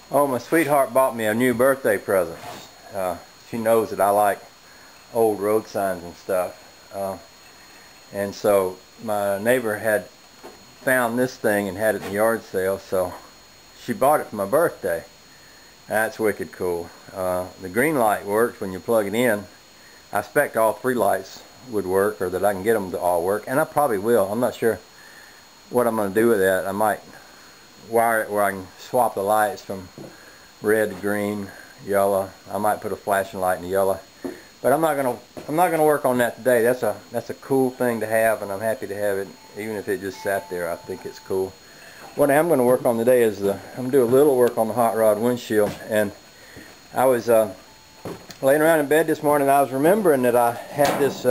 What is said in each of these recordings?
Oh, my sweetheart bought me a new birthday present. She knows that I like old road signs and stuff. And so my neighbor had found this thing and had it in the yard sale, so she bought it for my birthday. That's wicked cool. The green light works when you plug it in. I expect all 3 lights would work, or that I can get them to all work, and I probably will. I'm not sure what I'm going to do with that. I might wire it where I can swap the lights from red to green, yellow. I might put a flashing light in the yellow, but I'm not gonna work on that today. That's a cool thing to have, and I'm happy to have it, even if it just sat there. I think it's cool. What I am going to work on today is I'm going to do a little work on the hot rod windshield. And I was laying around in bed this morning, and I was remembering that I had this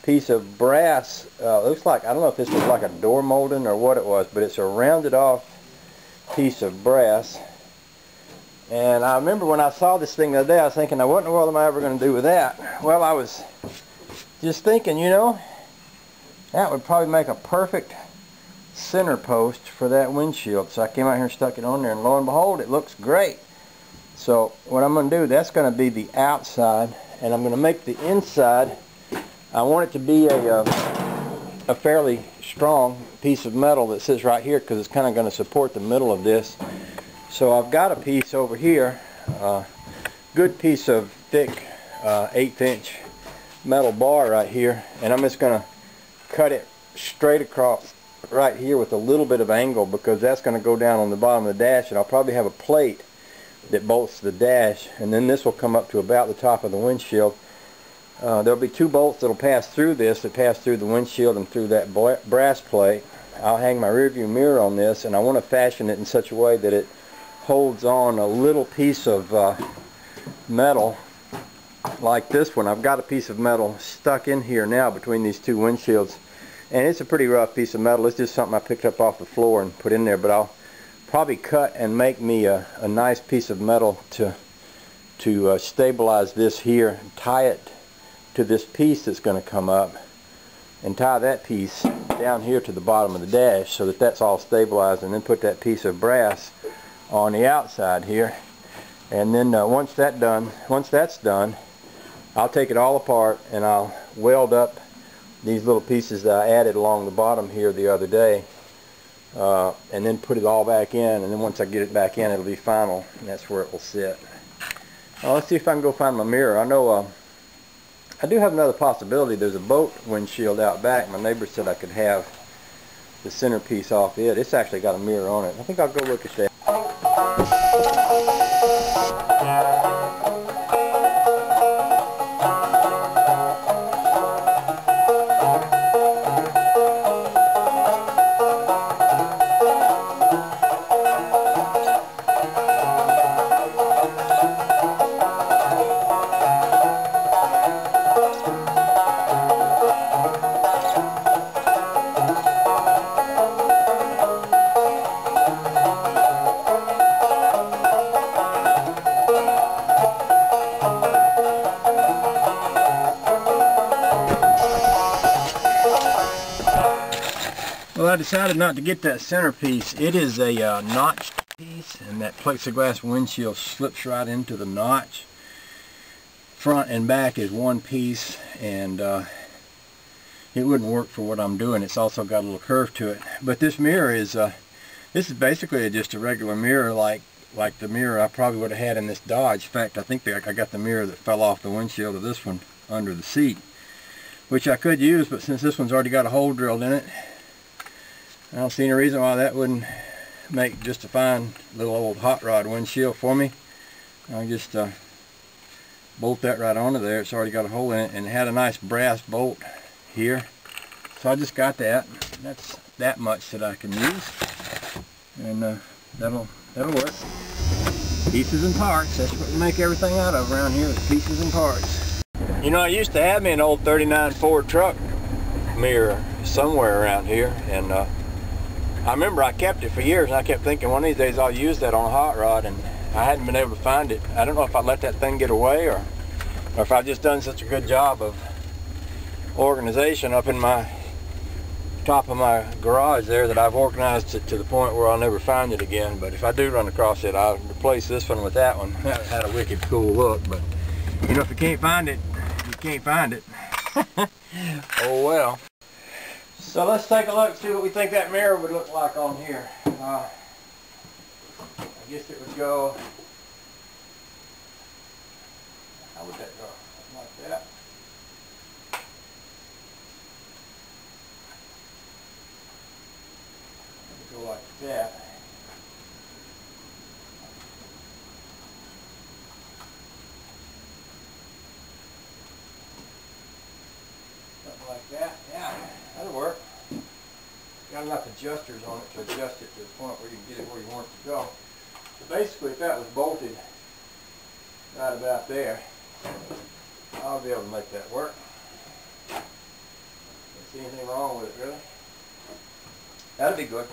piece of brass. Looks like, I don't know if this was like a door molding or what it was, but it's a rounded off piece of brass. And I remember when I saw this thing the other day, I was thinking, now what in the world am I ever going to do with that? Well, I was just thinking, you know, that would probably make a perfect center post for that windshield. So I came out here and stuck it on there, and lo and behold, it looks great. So what I'm going to do, that's going to be the outside, and I'm going to make the inside, I want it to be a fairly strong piece of metal that sits right here, because it's kind of going to support the middle of this. So I've got a piece over here, good piece of thick 1/8" metal bar right here, and I'm just going to cut it straight across right here with a little bit of angle, because that's going to go down on the bottom of the dash, and I'll probably have a plate that bolts the dash, and then this will come up to about the top of the windshield. There'll be 2 bolts that'll pass through this, that pass through the windshield and through that brass plate. I'll hang my rear view mirror on this, and I want to fashion it in such a way that it holds on a little piece of metal like this one. I've got a piece of metal stuck in here now between these 2 windshields, and it's a pretty rough piece of metal. It's just something I picked up off the floor and put in there, but I'll probably cut and make me a nice piece of metal to stabilize this here, and tie it to this piece that's going to come up, and tie that piece down here to the bottom of the dash, so that that's all stabilized, and then put that piece of brass on the outside here. And then once that's done, I'll take it all apart, and I'll weld up these little pieces that I added along the bottom here the other day, and then put it all back in, and then once I get it back in, it'll be final, and that's where it will sit. Let's see if I can go find my mirror. I know I do have another possibility. There's a boat windshield out back. My neighbor said I could have the centerpiece off it. It's actually got a mirror on it. I think I'll go look at that. Well, I decided not to get that centerpiece. It is a notched piece, and that plexiglass windshield slips right into the notch. Front and back is one piece, and it wouldn't work for what I'm doing. It's also got a little curve to it. But this mirror is this is basically just a regular mirror, like the mirror I probably would have had in this Dodge. In fact, I think I got the mirror that fell off the windshield of this one under the seat, which I could use, but since this one's already got a hole drilled in it, I don't see any reason why that wouldn't make just a fine little old hot rod windshield for me. I'll just bolt that right onto there. It's already got a hole in it, and it had a nice brass bolt here. So I just got that. That's that much that I can use, and that'll work. Pieces and parts. That's what we make everything out of around here, is pieces and parts. You know, I used to have me an old 39 Ford truck mirror somewhere around here, and I remember I kept it for years, and I kept thinking one of these days I'll use that on a hot rod, and I hadn't been able to find it. I don't know if I let that thing get away, or if I've just done such a good job of organization up in my top of my garage there that I've organized it to the point where I'll never find it again. But if I do run across it, I'll replace this one with that one. That had a wicked cool look, but you know, if you can't find it, you can't find it. Oh well. So let's take a look and see what we think that mirror would look like on here. I guess it would go, how would that go? Like that. It would go like that. Something like that. Yeah, that'll work. Got enough adjusters on it to adjust it to the point where you can get it where you want it to go. So basically, if that was bolted right about there, I'll be able to make that work. Don't see anything wrong with it, really. That'll be good.